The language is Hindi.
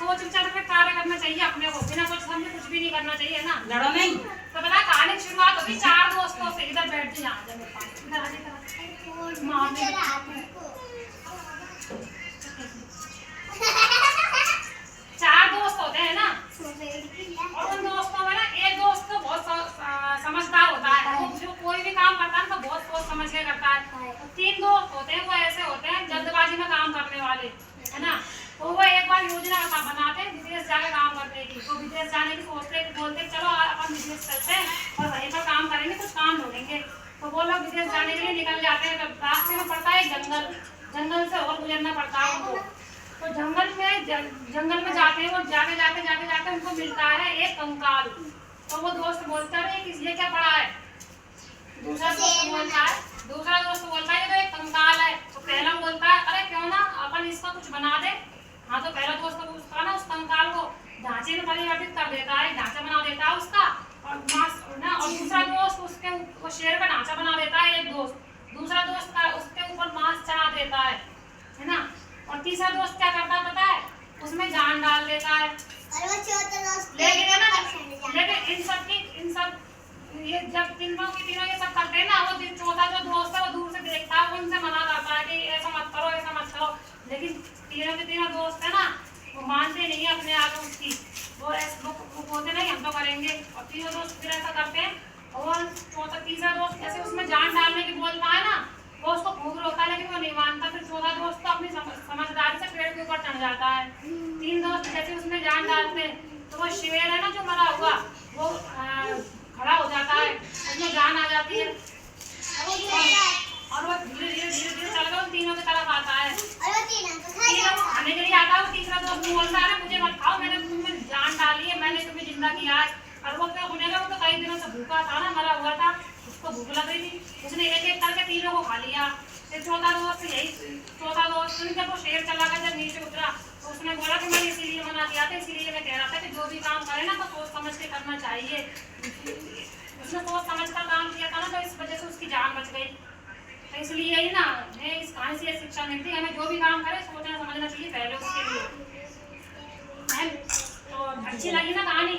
सोच विचार के कार्य करना चाहिए अपने को, बिना कुछ समझे कुछ भी नहीं करना चाहिए ना। लड़ो नहीं। तो पता कहानी की शुरुआत होगी 4 दोस्तों से। इधर बैठ जा, यहाँ मेरे पास, इधर आगे तरफ मार दे। 4 दोस्त होते हैं ना, और उन दोस्तों में ना एक दोस्त तो बहुत समझदार होता है, वो जो कोई भी काम करता है ना तो बहुत सोच समझ के करता है। 3 दोस्त होते हैं, वो ऐसे होते हैं जल्दबाजी में काम करने वाले, है ना। तो वो एक बार योजना बनाते हैं विदेश जाके काम करने की। तो विदेश जाने की सोचते बोलते चलो अपन विदेश चलते हैं और वहीं पर काम करेंगे, कुछ काम ढूंढेंगे। तो वो लोग विदेश जाने के लिए निकल जाते हैं। तो रास्ते में पड़ता है जंगल, जंगल से और गुजरना पड़ता है उनको। तो जंगल में जाते हैं, वो जाते उनको मिलता है एक कंकाल। तो वो दोस्त बोलता है ये क्या पड़ा है। दूसरा दोस्त बोलता है ये तो एक कंकाल है। तो पहला बोलता है अरे क्यों ना अपन इसका कुछ बना दे। हाँ, तो पहला दोस्त उसका ना उस कंकाल को ढांचे में परिवर्तित कर देता है, ढांचा बना देता है उसका, और मांस ना। और दूसरा दोस्त उसके वो शेर का ढांचा बना देता है एक दोस्त। दूसरा दोस्त का उसके ऊपर मांस चढ़ा देता है ना। और तीसरा दोस्त क्या करता है पता है, उसमें जान डाल देता है। लेकिन इन सब ये जब तीनों ये सब करते हैं ना, वो चौथा जो दोस्त है वो दूर से देखता है, वो उनसे मना करता है कि ऐसा मत करो, ऐसा मत करो। लेकिन तीनों के तीनों दोस्त है ना, वो मानते नहीं है अपने आगे उसकी। वो बोलते नहीं हम तो करेंगे। और तीनों दोस्त फिर ऐसा करते हैं। और तीसरा दोस्त जैसे उसमें जान डालने की बोलता है ना, वो उसको खूब रोकता है, लेकिन वो नहीं मानता। फिर चौथा दोस्त तो अपनी समझदारी से पेड़ के ऊपर चढ़ जाता है। 3 दोस्त जैसे उसमें जान डालते हैं, तो वो शेर है ना जो मरा हुआ, वो खड़ा हो जाता है, उसमें जान आ जाती है। और वो धीरे धीरे चल कर उन तीनों की तरफ आता है। तीनों को खाने के लिए आता है। वो तीसरा दोस्त बोलता है मुझे मत खाओ, मैंने तुम्हें जान डाली है, मैंने तुम्हें जिंदा किया है। और वो क्या होने लगा, वो तो कई दिनों से भूखा था ना, मरा हुआ था, उसको भूख लग रही थी, उसने एक एक करके तीनों को खा लिया। फिर चौथा दोस्त जब वो शेर चला गया, जब नीचे उतरा तो उसने बोला कि मैंने इसीलिए मना किया था, इसीलिए मैं कह रहा था कि जो भी काम करे ना तो सोच समझ के करना चाहिए। उसने सोच समझ कर काम किया था ना, तो इस वजह से उसकी जान बच गई। तो इसलिए ही ना मैं इस कहानी से शिक्षा मिलती है, हमें जो भी काम करे सोचना समझना चाहिए पहले उसके लिए। तो अच्छी लगी ना कहानी।